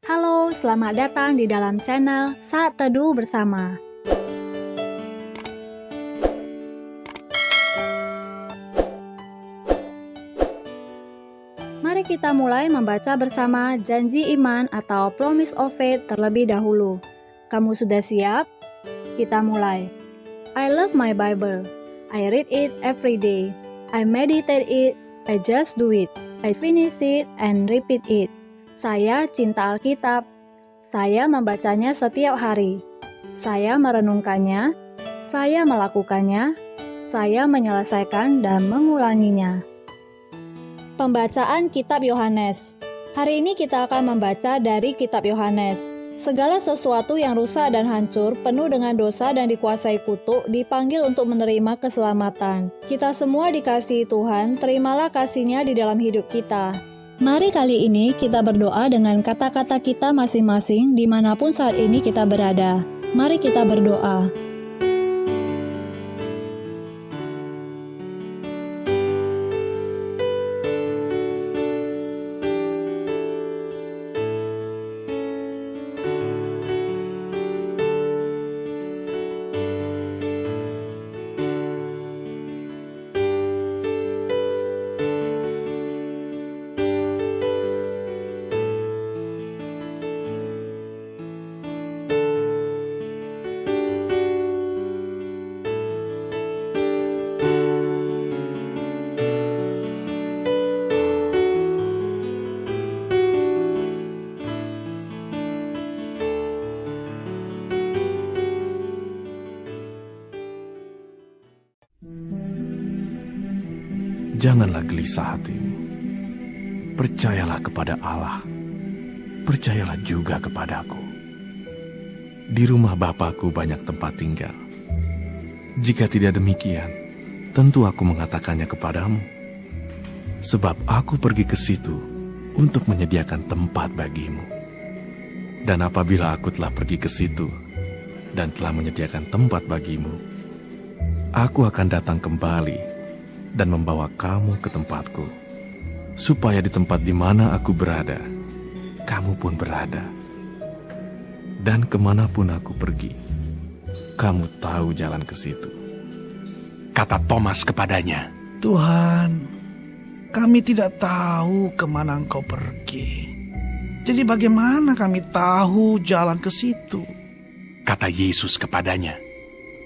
Halo, selamat datang di dalam channel Saat Teduh Bersama. Mari kita mulai membaca bersama janji iman atau Promise of Faith terlebih dahulu. Kamu sudah siap? Kita mulai. I love my Bible. I read it every day. I meditate it. I just do it. I finish it and repeat it. Saya cinta Alkitab. Saya membacanya setiap hari. Saya merenungkannya. Saya melakukannya. Saya menyelesaikan dan mengulanginya. Pembacaan Kitab Yohanes. Hari ini kita akan membaca dari Kitab Yohanes. Segala sesuatu yang rusak dan hancur, penuh dengan dosa dan dikuasai kutuk, dipanggil untuk menerima keselamatan. Kita semua dikasihi Tuhan, terimalah kasih-Nya di dalam hidup kita. Mari kali ini kita berdoa dengan kata-kata kita masing-masing dimanapun saat ini kita berada. Mari kita berdoa. Janganlah gelisah hatimu. Percayalah kepada Allah. Percayalah juga kepadaku. Di rumah Bapakku banyak tempat tinggal. Jika tidak demikian, tentu aku mengatakannya kepadamu. Sebab aku pergi ke situ untuk menyediakan tempat bagimu. Dan apabila aku telah pergi ke situ dan telah menyediakan tempat bagimu, aku akan datang kembali dan membawa kamu ke tempatku, supaya di tempat di mana aku berada, kamu pun berada. Dan kemanapun aku pergi, kamu tahu jalan ke situ. Kata Thomas kepadanya, Tuhan, kami tidak tahu kemana Engkau pergi. Jadi bagaimana kami tahu jalan ke situ? kata Yesus kepadanya,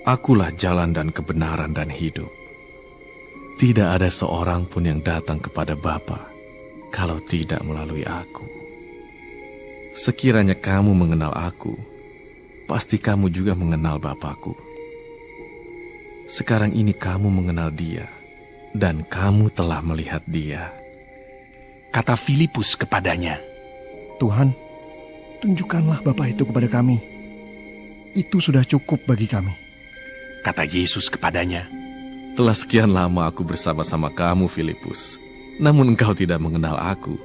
Akulah jalan dan kebenaran dan hidup. Tidak ada seorang pun yang datang kepada Bapa kalau tidak melalui aku. Sekiranya kamu mengenal aku, pasti kamu juga mengenal Bapakku. Sekarang ini kamu mengenal Dia, dan kamu telah melihat Dia. kata Filipus kepadanya, Tuhan, tunjukkanlah Bapa itu kepada kami. Itu sudah cukup bagi kami. kata Yesus kepadanya, Telah sekian lama aku bersama-sama kamu, Filipus, namun engkau tidak mengenal aku.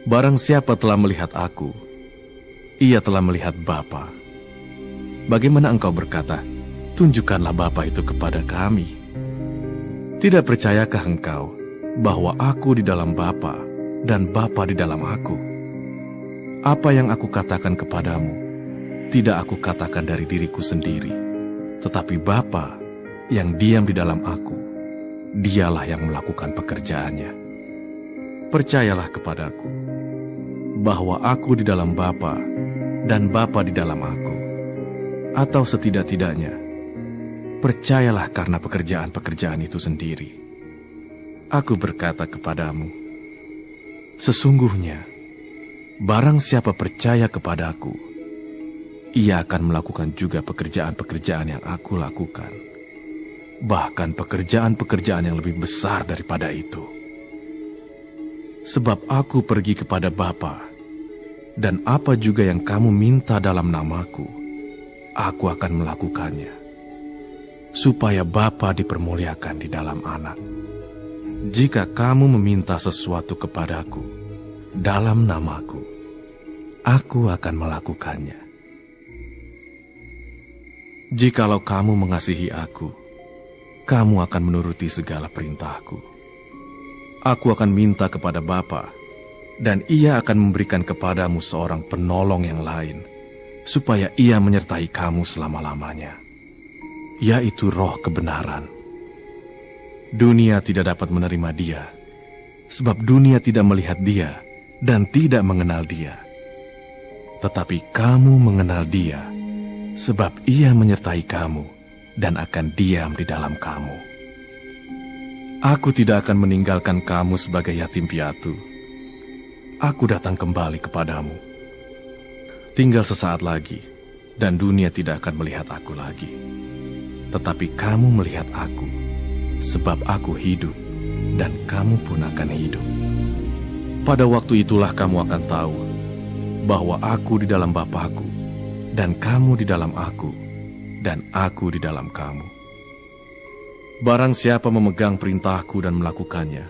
Barang siapa telah melihat aku, ia telah melihat Bapa. Bagaimana engkau berkata, tunjukkanlah Bapa itu kepada kami? Tidak percayakah engkau bahwa aku di dalam Bapa dan Bapa di dalam aku? Apa yang aku katakan kepadamu, tidak aku katakan dari diriku sendiri, tetapi Bapa yang diam di dalam aku, Dialah yang melakukan pekerjaannya. Percayalah kepadaku, bahwa aku di dalam Bapa dan Bapa di dalam aku. Atau setidak-tidaknya, percayalah karena pekerjaan-pekerjaan itu sendiri. Aku berkata kepadamu, sesungguhnya, barang siapa percaya kepadaku, ia akan melakukan juga pekerjaan-pekerjaan yang aku lakukan. Bahkan pekerjaan-pekerjaan yang lebih besar daripada itu. Sebab aku pergi kepada Bapa, dan apa juga yang kamu minta dalam namaku, aku akan melakukannya, supaya Bapa dipermuliakan di dalam Anak. Jika kamu meminta sesuatu kepadaku dalam namaku, aku akan melakukannya. Jikalau kamu mengasihi aku, kamu akan menuruti segala perintahku. Aku akan minta kepada Bapa, dan Ia akan memberikan kepadamu seorang penolong yang lain, supaya Ia menyertai kamu selama-lamanya, yaitu Roh kebenaran. Dunia tidak dapat menerima Dia, sebab dunia tidak melihat Dia dan tidak mengenal Dia. Tetapi kamu mengenal Dia, sebab Ia menyertai kamu dan akan diam di dalam kamu. Aku tidak akan meninggalkan kamu sebagai yatim piatu. Aku datang kembali kepadamu. Tinggal sesaat lagi, dan dunia tidak akan melihat aku lagi. Tetapi kamu melihat aku, sebab aku hidup, dan kamu pun akan hidup. Pada waktu itulah kamu akan tahu bahwa aku di dalam Bapa-Ku, dan kamu di dalam aku, dan aku di dalam kamu. Barang siapa memegang perintahku dan melakukannya,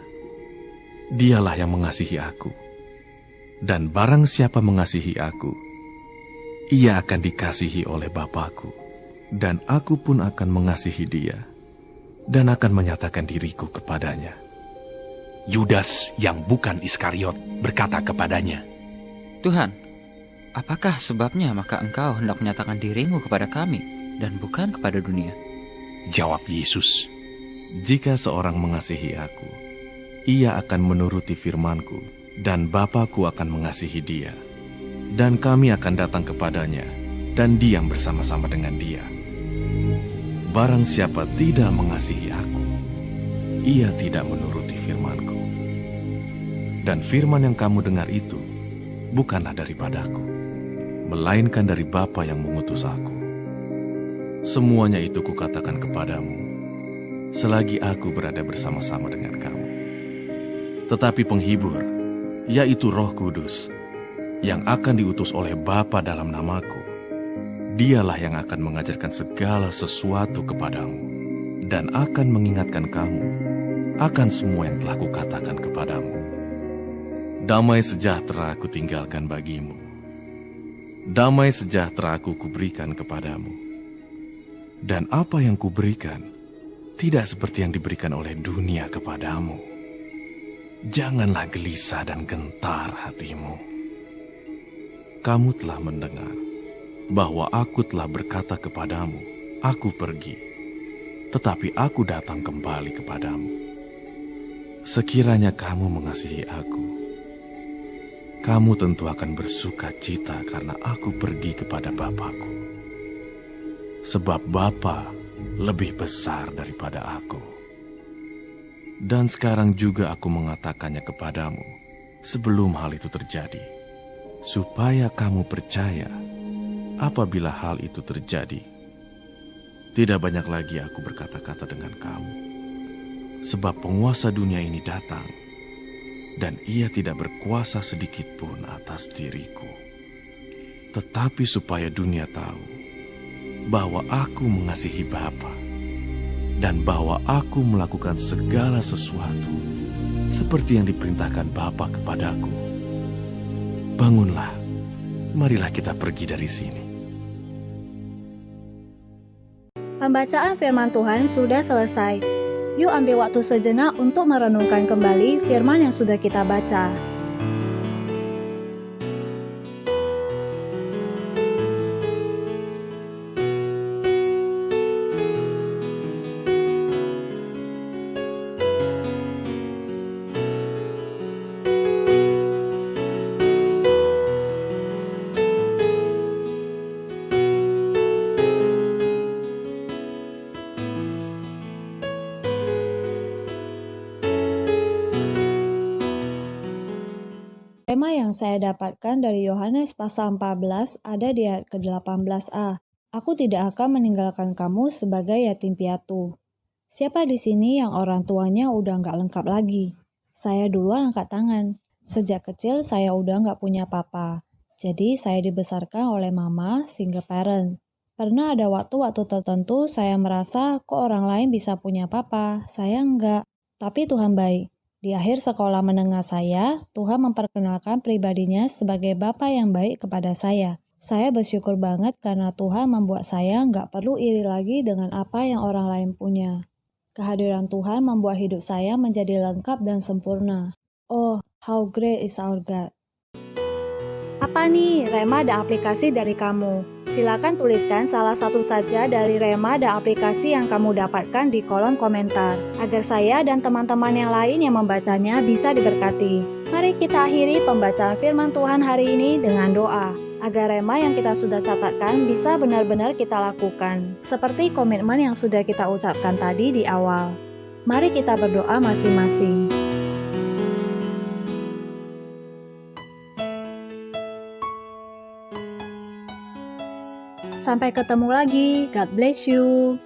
dialah yang mengasihi aku. Dan barang siapa mengasihi aku, ia akan dikasihi oleh Bapa-Ku, dan aku pun akan mengasihi dia, dan akan menyatakan diriku kepadanya. Yudas yang bukan Iskariot berkata kepadanya, Tuhan, apakah sebabnya maka engkau hendak menyatakan dirimu kepada kami dan bukan kepada dunia? Jawab Yesus, Jika seorang mengasihi aku, ia akan menuruti firman-Ku, dan Bapa-Ku akan mengasihi dia. Dan kami akan datang kepadanya, dan diam bersama-sama dengan dia. Barang siapa tidak mengasihi aku, ia tidak menuruti firman-Ku. Dan firman yang kamu dengar itu, bukanlah daripadaku, melainkan dari Bapa yang mengutus aku. Semuanya itu kukatakan kepadamu, selagi aku berada bersama-sama dengan kamu. Tetapi penghibur, yaitu Roh Kudus, yang akan diutus oleh Bapa dalam namaku, dialah yang akan mengajarkan segala sesuatu kepadamu, dan akan mengingatkan kamu akan semua yang telah kukatakan kepadamu. Damai sejahtera aku tinggalkan bagimu. Damai sejahtera aku kuberikan kepadamu. Dan apa yang kuberikan, tidak seperti yang diberikan oleh dunia kepadamu. Janganlah gelisah dan gentar hatimu. Kamu telah mendengar bahwa aku telah berkata kepadamu, aku pergi, tetapi aku datang kembali kepadamu. Sekiranya kamu mengasihi aku, kamu tentu akan bersuka cita karena aku pergi kepada Bapa-Ku. Sebab Bapa lebih besar daripada aku. Dan sekarang juga aku mengatakannya kepadamu sebelum hal itu terjadi, supaya kamu percaya apabila hal itu terjadi. Tidak banyak lagi aku berkata-kata dengan kamu, sebab penguasa dunia ini datang, dan ia tidak berkuasa sedikit pun atas diriku. Tetapi supaya dunia tahu bahwa aku mengasihi Bapa, dan bahwa aku melakukan segala sesuatu seperti yang diperintahkan Bapa kepadaku. Bangunlah, marilah kita pergi dari sini. Pembacaan firman Tuhan sudah selesai. Yuk ambil waktu sejenak untuk merenungkan kembali firman yang sudah kita baca. Tema yang saya dapatkan dari Yohanes pasal 14 ada di ayat ke-18a. Aku tidak akan meninggalkan kamu sebagai yatim piatu. Siapa di sini yang orang tuanya udah nggak lengkap lagi? Saya duluan angkat tangan. Sejak kecil saya udah nggak punya papa. Jadi saya dibesarkan oleh mama, single parent. Pernah ada waktu-waktu tertentu saya merasa kok orang lain bisa punya papa, saya enggak. Tapi Tuhan baik. Di akhir sekolah menengah saya, Tuhan memperkenalkan pribadinya sebagai Bapa yang baik kepada saya. Saya bersyukur banget karena Tuhan membuat saya nggak perlu iri lagi dengan apa yang orang lain punya. Kehadiran Tuhan membuat hidup saya menjadi lengkap dan sempurna. Oh, How great is our God. Apa nih rema dan aplikasi dari kamu? Silakan tuliskan salah satu saja dari rema dan aplikasi yang kamu dapatkan di kolom komentar, agar saya dan teman-teman yang lain yang membacanya bisa diberkati. Mari kita akhiri pembacaan firman Tuhan hari ini dengan doa, agar rema yang kita sudah catatkan bisa benar-benar kita lakukan, seperti komitmen yang sudah kita ucapkan tadi di awal. Mari kita berdoa masing-masing. Sampai ketemu lagi. God bless you.